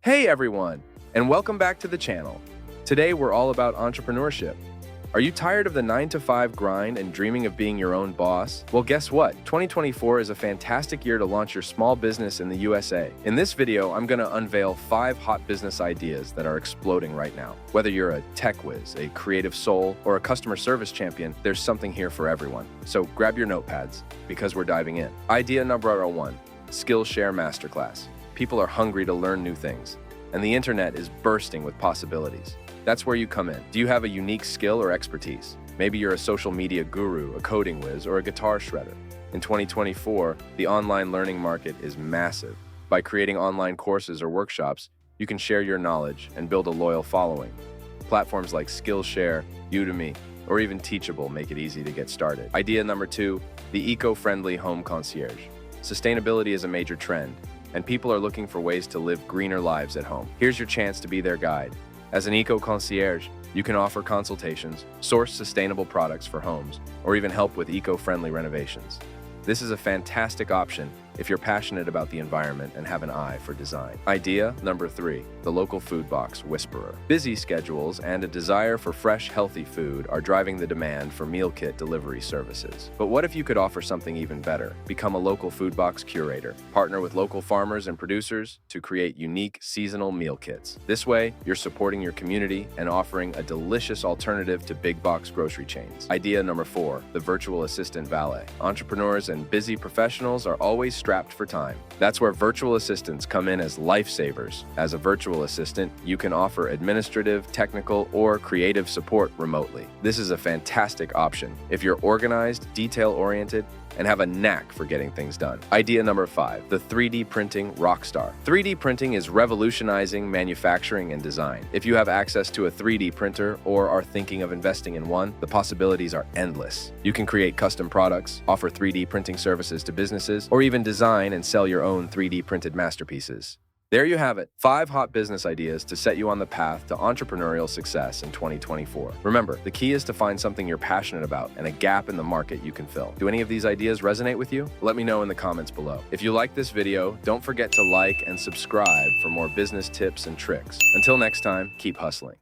Hey everyone, and welcome back to the channel. Today we're all about entrepreneurship. Are you tired of the 9-to-5 grind and dreaming of being your own boss? Well, guess what? 2024 is a fantastic year to launch your small business in the USA. In this video, I'm going to unveil 5 hot business ideas that are exploding right now. Whether you're a tech whiz, a creative soul, or a customer service champion, there's something here for everyone. So grab your notepads, because we're diving in. Idea number 1, Skillshare Masterclass. People are hungry to learn new things, and the internet is bursting with possibilities. That's where you come in. Do you have a unique skill or expertise? Maybe you're a social media guru, a coding whiz, or a guitar shredder. In 2024, the online learning market is massive. By creating online courses or workshops, you can share your knowledge and build a loyal following. Platforms like Skillshare, Udemy, or even Teachable make it easy to get started. Idea number 2, the eco-friendly home concierge. Sustainability is a major trend, and people are looking for ways to live greener lives at home. Here's your chance to be their guide. As an eco-concierge, you can offer consultations, source sustainable products for homes, or even help with eco-friendly renovations. This is a fantastic option if you're passionate about the environment and have an eye for design. Idea number 3, the local food box whisperer. Busy schedules and a desire for fresh, healthy food are driving the demand for meal kit delivery services. But what if you could offer something even better? Become a local food box curator. Partner with local farmers and producers to create unique seasonal meal kits. This way, you're supporting your community and offering a delicious alternative to big box grocery chains. Idea number 4, the virtual assistant valet. Entrepreneurs and busy professionals are always strapped for time. That's where virtual assistants come in as lifesavers. As a virtual assistant, you can offer administrative, technical, or creative support remotely. This is a fantastic option if you're organized, detail-oriented, and have a knack for getting things done. Idea number 5, the 3D printing rockstar. 3D printing is revolutionizing manufacturing and design. If you have access to a 3D printer or are thinking of investing in one, the possibilities are endless. You can create custom products, offer 3D printing services to businesses, or even design and sell your own 3D printed masterpieces. There you have it, 5 hot business ideas to set you on the path to entrepreneurial success in 2024. Remember, the key is to find something you're passionate about and a gap in the market you can fill. Do any of these ideas resonate with you? Let me know in the comments below. If you like this video, don't forget to like and subscribe for more business tips and tricks. Until next time, keep hustling.